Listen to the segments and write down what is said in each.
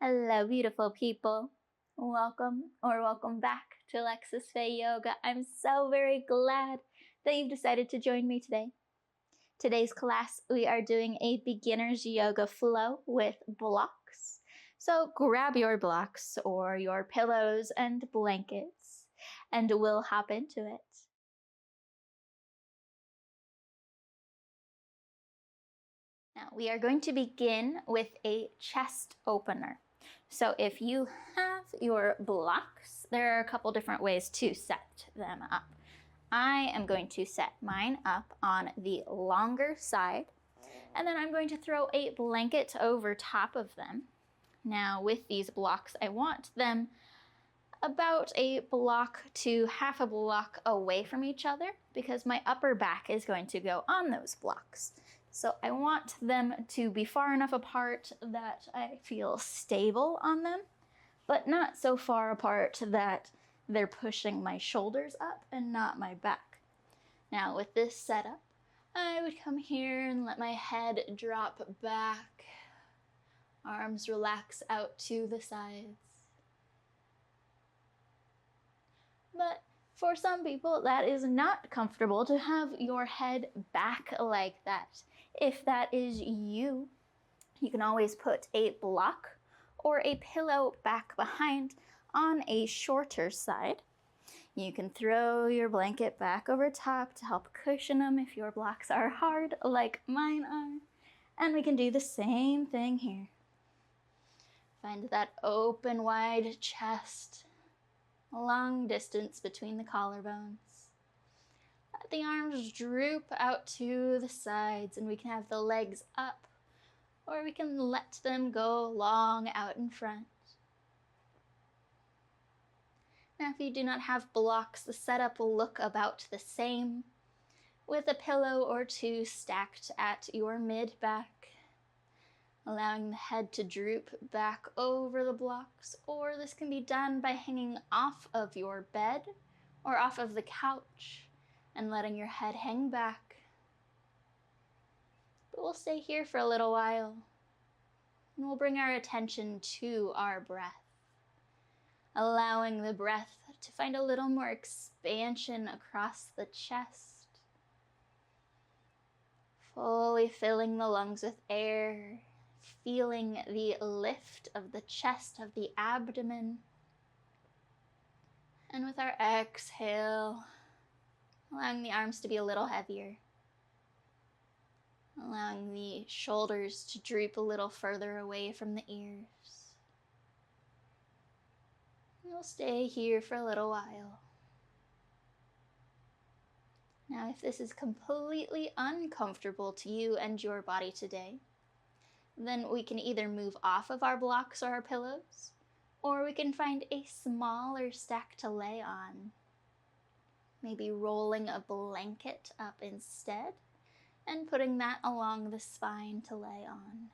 Hello, beautiful people. Welcome back to Alexis Faye Yoga. I'm so very glad that you've decided to join me today. Today's class, we are doing a beginner's yoga flow with blocks. So grab your blocks or your pillows and blankets, and we'll hop into it. Now, we are going to begin with a chest opener. So if you have your blocks, there are a couple different ways to set them up. I am going to set mine up on the longer side, and then I'm going to throw a blanket over top of them. Now, with these blocks, I want them about a block to half a block away from each other because my upper back is going to go on those blocks. So I want them to be far enough apart that I feel stable on them, but not so far apart that they're pushing my shoulders up and not my back. Now with this setup, I would come here and let my head drop back, arms relax out to the sides. But for some people, that is not comfortable to have your head back like that. If that is you, you can always put a block or a pillow back behind on a shorter side. You can throw your blanket back over top to help cushion them if your blocks are hard like mine are. And we can do the same thing here. Find that open, wide chest. A long distance between the collarbones. Let the arms droop out to the sides, and we can have the legs up, or we can let them go long out in front. Now, if you do not have blocks, the setup will look about the same, with a pillow or two stacked at your mid-back, allowing the head to droop back over the blocks, or this can be done by hanging off of your bed or off of the couch and letting your head hang back. But we'll stay here for a little while, and we'll bring our attention to our breath, allowing the breath to find a little more expansion across the chest, fully filling the lungs with air, feeling the lift of the chest, of the abdomen. And with our exhale, allowing the arms to be a little heavier, allowing the shoulders to droop a little further away from the ears. We'll stay here for a little while. Now, if this is completely uncomfortable to you and your body today, then we can either move off of our blocks or our pillows, or we can find a smaller stack to lay on. Maybe rolling a blanket up instead and putting that along the spine to lay on.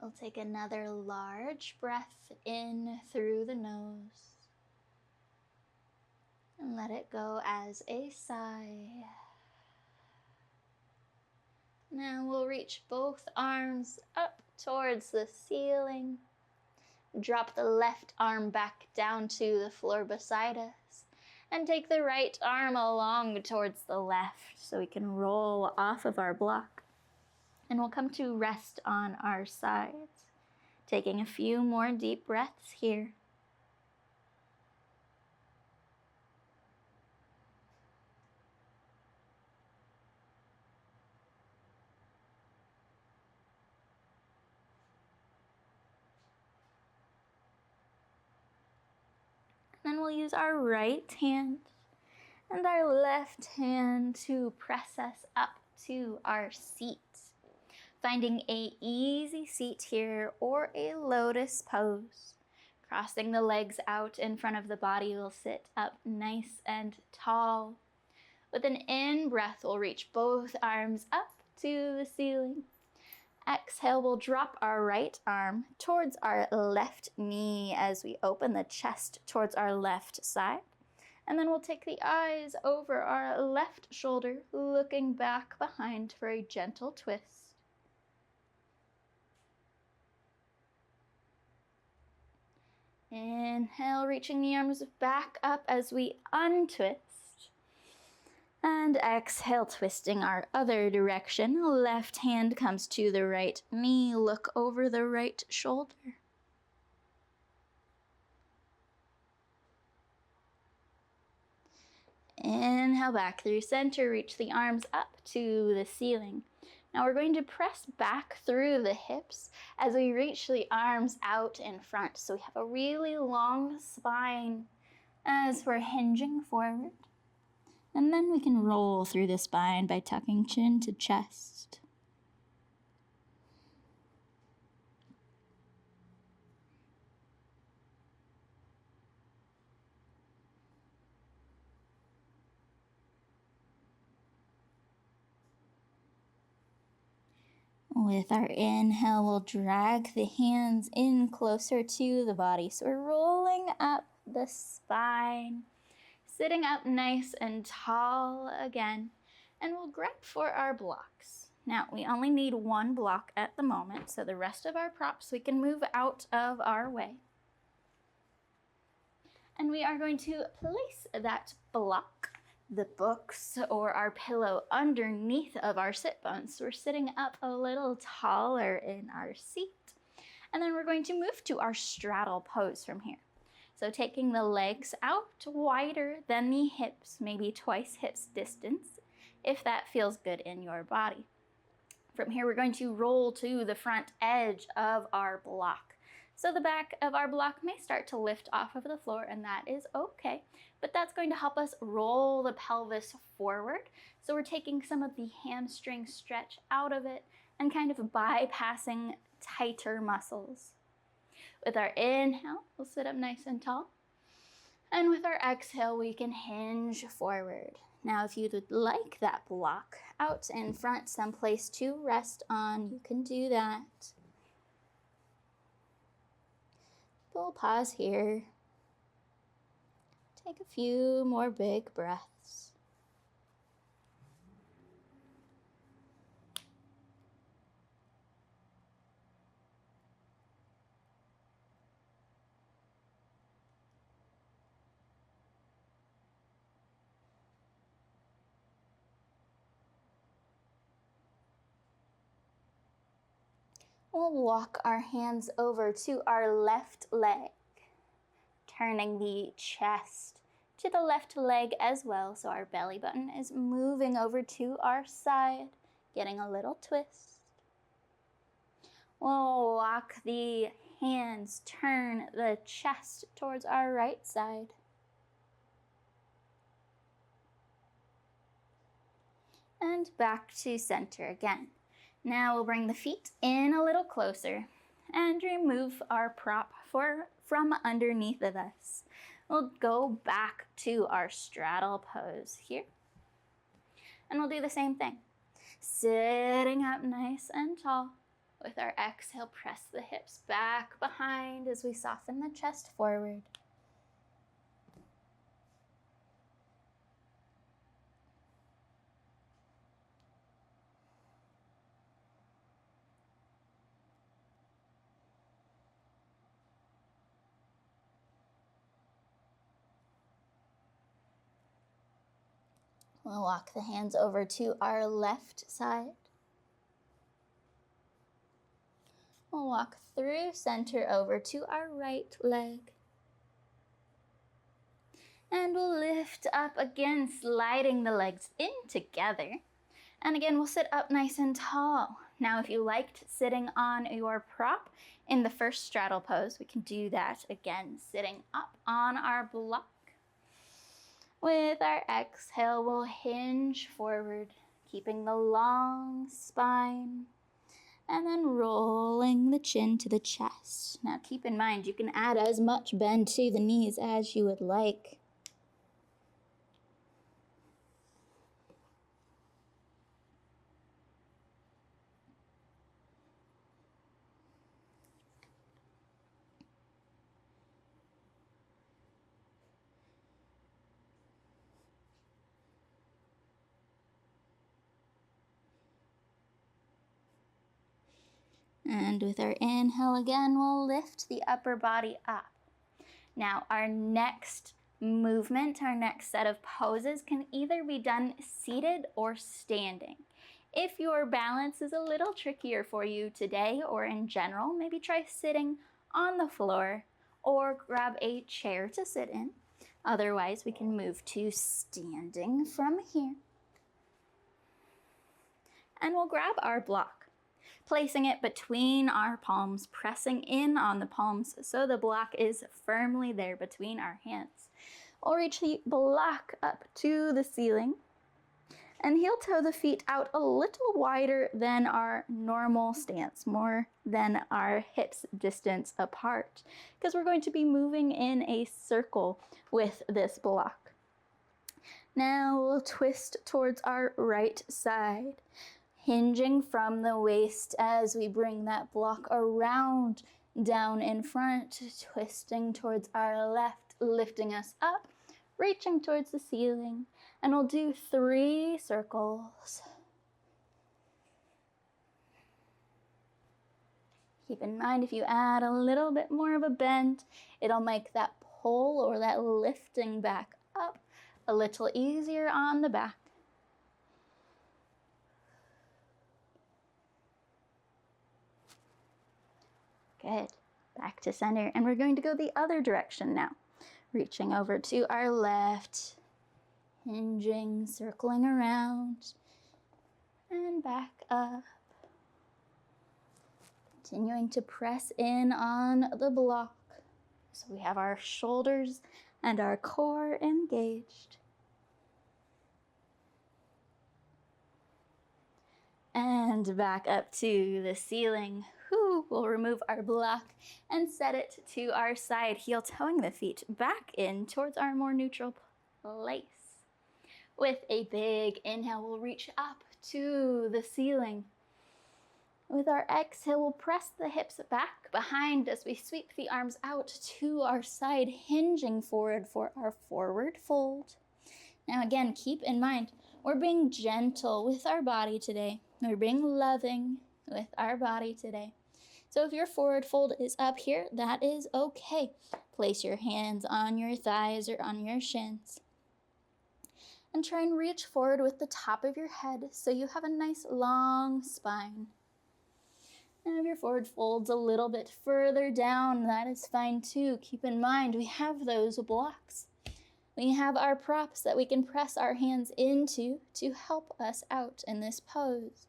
We'll take another large breath in through the nose and let it go as a sigh. Now we'll reach both arms up towards the ceiling. Drop the left arm back down to the floor beside us and take the right arm along towards the left so we can roll off of our block. And we'll come to rest on our sides, taking a few more deep breaths here. we'll use our right hand and our left hand to press us up to our seat. Finding an easy seat here or a lotus pose. Crossing the legs out in front of the body, we'll sit up nice and tall. With an in-breath, we'll reach both arms up to the ceiling. Exhale, we'll drop our right arm towards our left knee as we open the chest towards our left side. And then we'll take the eyes over our left shoulder, looking back behind for a gentle twist. Inhale, reaching the arms back up as we untwist. And exhale, twisting our other direction. Left hand comes to the right knee. Look over the right shoulder. Inhale, back through center. Reach the arms up to the ceiling. Now we're going to press back through the hips as we reach the arms out in front. So we have a really long spine as we're hinging forward. And then we can roll through the spine by tucking chin to chest. With our inhale, we'll drag the hands in closer to the body. So we're rolling up the spine, sitting up nice and tall again, and we'll grab for our blocks. Now, we only need one block at the moment, so the rest of our props we can move out of our way. And we are going to place that block, the books or our pillow, underneath of our sit bones. So we're sitting up a little taller in our seat. And then we're going to move to our straddle pose from here. So taking the legs out wider than the hips, maybe twice hips distance, if that feels good in your body. From here, we're going to roll to the front edge of our block. So the back of our block may start to lift off of the floor, and that is okay, but that's going to help us roll the pelvis forward. So we're taking some of the hamstring stretch out of it and kind of bypassing tighter muscles. With our inhale, we'll sit up nice and tall. And with our exhale, we can hinge forward. Now, if you would like that block out in front, someplace to rest on, you can do that. We'll pause here. Take a few more big breaths. We'll walk our hands over to our left leg, turning the chest to the left leg as well, so our belly button is moving over to our side, getting a little twist. We'll walk the hands, turn the chest towards our right side. And back to center again. Now we'll bring the feet in a little closer and remove our prop from underneath of us. We'll go back to our straddle pose here. And we'll do the same thing. Sitting up nice and tall. With our exhale, press the hips back behind as we soften the chest forward. We'll walk the hands over to our left side. We'll walk through center over to our right leg. And we'll lift up again, sliding the legs in together. And again, we'll sit up nice and tall. Now, if you liked sitting on your prop in the first straddle pose, we can do that again, sitting up on our block. With our exhale, we'll hinge forward, keeping the long spine, and then rolling the chin to the chest. Now keep in mind, you can add as much bend to the knees as you would like. And with our inhale again, we'll lift the upper body up. Now our next movement, our next set of poses can either be done seated or standing. If your balance is a little trickier for you today or in general, maybe try sitting on the floor or grab a chair to sit in. Otherwise, we can move to standing from here. And we'll grab our block, placing it between our palms, pressing in on the palms so the block is firmly there between our hands. We'll reach the block up to the ceiling and heel toe the feet out a little wider than our normal stance, more than our hips distance apart, because we're going to be moving in a circle with this block. Now we'll twist towards our right side, hinging from the waist as we bring that block around, down in front, twisting towards our left, lifting us up, reaching towards the ceiling, and we'll do 3 circles. Keep in mind, if you add a little bit more of a bend, it'll make that pull or that lifting back up a little easier on the back. Good. Back to center. And we're going to go the other direction now. Reaching over to our left, hinging, circling around, and back up. Continuing to press in on the block. So we have our shoulders and our core engaged. And back up to the ceiling. We'll remove our block and set it to our side, heel toeing the feet back in towards our more neutral place. With a big inhale, we'll reach up to the ceiling. With our exhale, we'll press the hips back behind as we sweep the arms out to our side, hinging forward for our forward fold. Now again, keep in mind, we're being gentle with our body today. We're being loving with our body today. So if your forward fold is up here, that is okay. Place your hands on your thighs or on your shins. And try and reach forward with the top of your head so you have a nice long spine. And if your forward fold's a little bit further down, that is fine too. Keep in mind, we have those blocks. We have our props that we can press our hands into to help us out in this pose.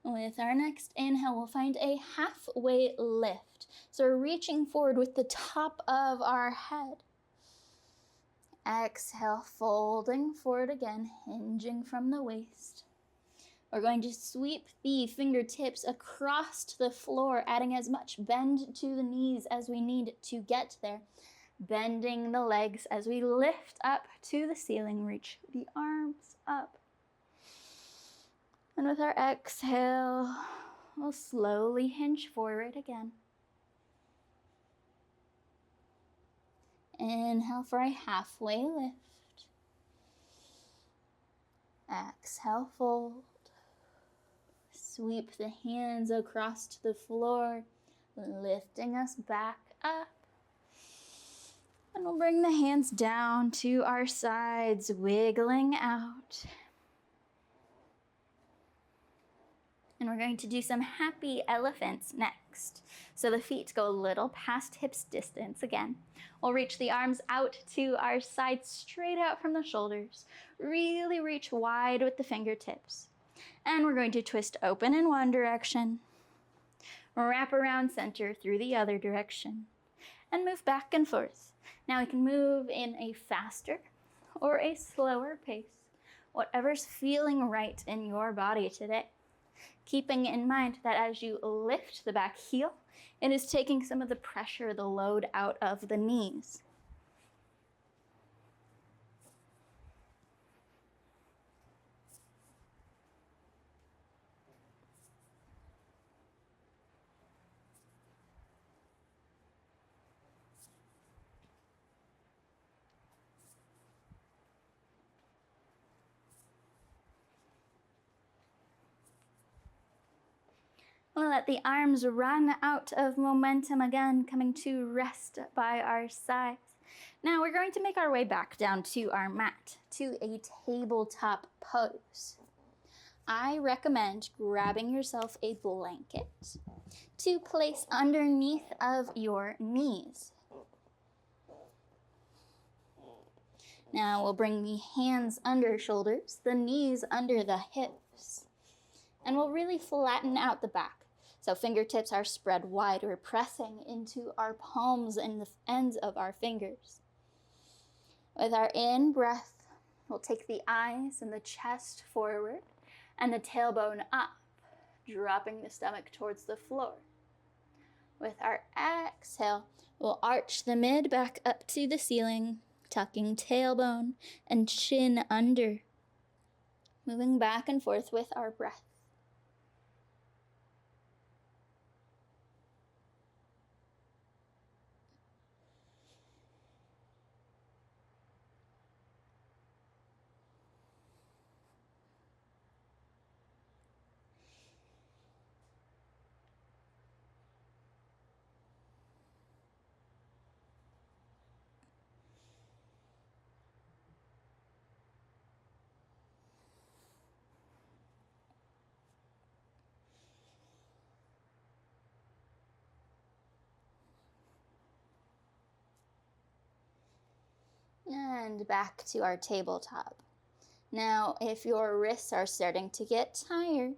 With our next inhale, we'll find a halfway lift. So we're reaching forward with the top of our head. Exhale, folding forward again, hinging from the waist. We're going to sweep the fingertips across the floor, adding as much bend to the knees as we need to get there. Bending the legs as we lift up to the ceiling, reach the arms up. And with our exhale, we'll slowly hinge forward again. Inhale for a halfway lift. Exhale, fold. Sweep the hands across to the floor, lifting us back up. And we'll bring the hands down to our sides, wiggling out. And we're going to do some happy elephants next. So the feet go a little past hips distance again. We'll reach the arms out to our sides, straight out from the shoulders. Really reach wide with the fingertips. And we're going to twist open in one direction, wrap around center through the other direction, and move back and forth. Now we can move in a faster or a slower pace, whatever's feeling right in your body today. Keeping in mind that as you lift the back heel, it is taking some of the pressure, the load out of the knees. We'll let the arms run out of momentum again, coming to rest by our sides. Now we're going to make our way back down to our mat, to a tabletop pose. I recommend grabbing yourself a blanket to place underneath of your knees. Now we'll bring the hands under shoulders, the knees under the hips, and we'll really flatten out the back. So fingertips are spread wide. We're pressing into our palms and the ends of our fingers. With our in-breath, we'll take the eyes and the chest forward and the tailbone up, dropping the stomach towards the floor. With our exhale, we'll arch the mid back up to the ceiling, tucking tailbone and chin under, moving back and forth with our breath. And back to our tabletop. Now, if your wrists are starting to get tired,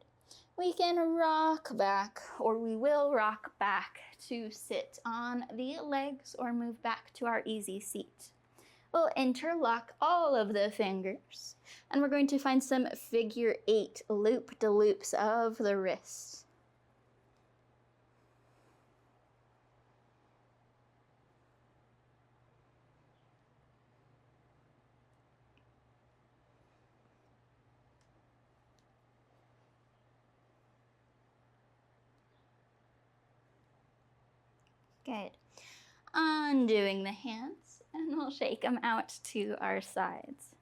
we can rock back, or we will rock back to sit on the legs or move back to our easy seat. We'll interlock all of the fingers, and we're going to find some figure 8 loop-de-loops of the wrists. Good. Undoing the hands, and we'll shake them out to our sides.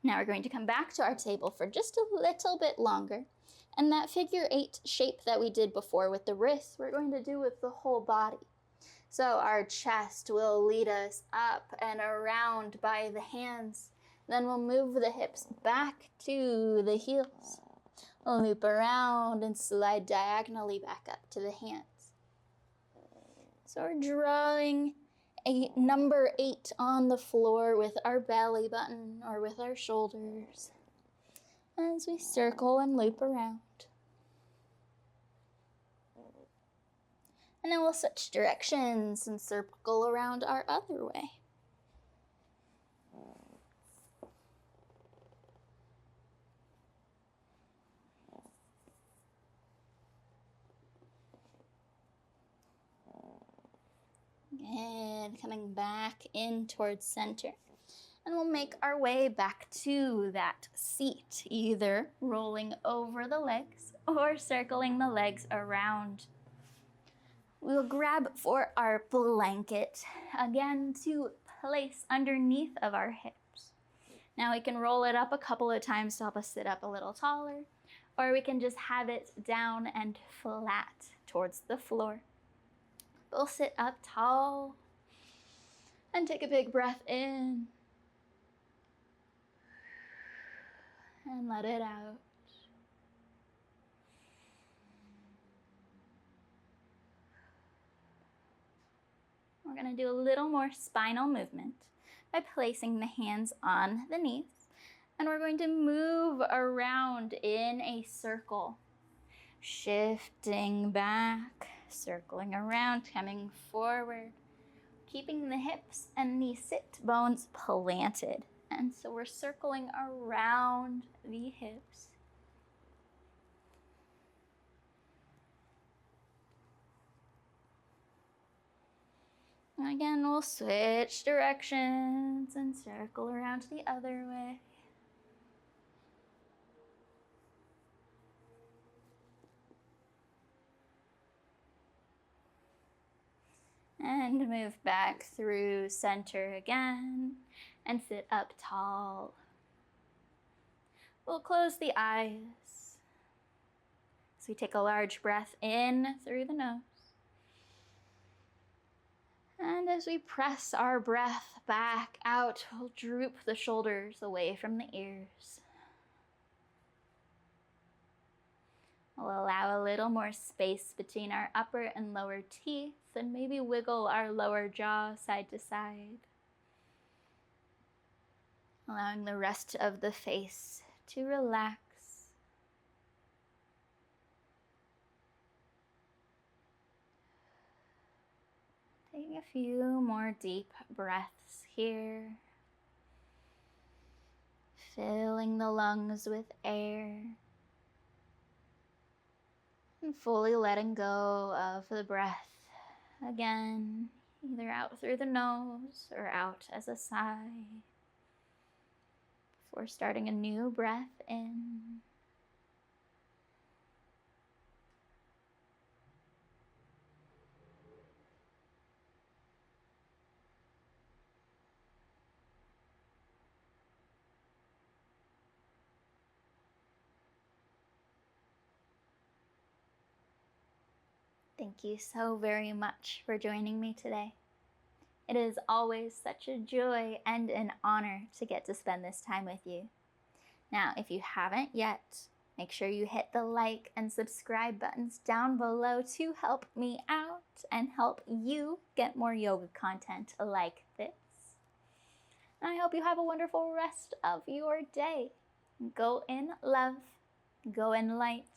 Now we're going to come back to our table for just a little bit longer. And that figure 8 shape that we did before with the wrists, we're going to do with the whole body. So our chest will lead us up and around by the hands. Then we'll move the hips back to the heels. We'll loop around and slide diagonally back up to the hands. So we're drawing a number 8 on the floor with our belly button or with our shoulders as we circle and loop around. And then we'll switch directions and circle around our other way. And coming back in towards center. And we'll make our way back to that seat, either rolling over the legs or circling the legs around. We'll grab for our blanket, again to place underneath of our hips. Now we can roll it up a couple of times to help us sit up a little taller, or we can just have it down and flat towards the floor. We'll sit up tall and take a big breath in and let it out. We're going to do a little more spinal movement by placing the hands on the knees And we're going to move around in a circle, shifting back, circling around, coming forward, keeping the hips and the sit bones planted. And so we're circling around the hips. Again, we'll switch directions and circle around the other way. And move back through center again and sit up tall. We'll close the eyes. So we take a large breath in through the nose. And as we press our breath back out, we'll droop the shoulders away from the ears. We'll allow a little more space between our upper and lower teeth and maybe wiggle our lower jaw side to side. Allowing the rest of the face to relax. Taking a few more deep breaths here. Filling the lungs with air. And fully letting go of the breath again, either out through the nose or out as a sigh. Before starting a new breath in. Thank you so very much for joining me today. It is always such a joy and an honor to get to spend this time with you. Now, if you haven't yet, make sure you hit the like and subscribe buttons down below to help me out and help you get more yoga content like this. And I hope you have a wonderful rest of your day. Go in love, go in light,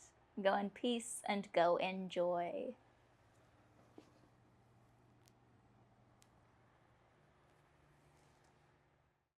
go in peace, and go in joy.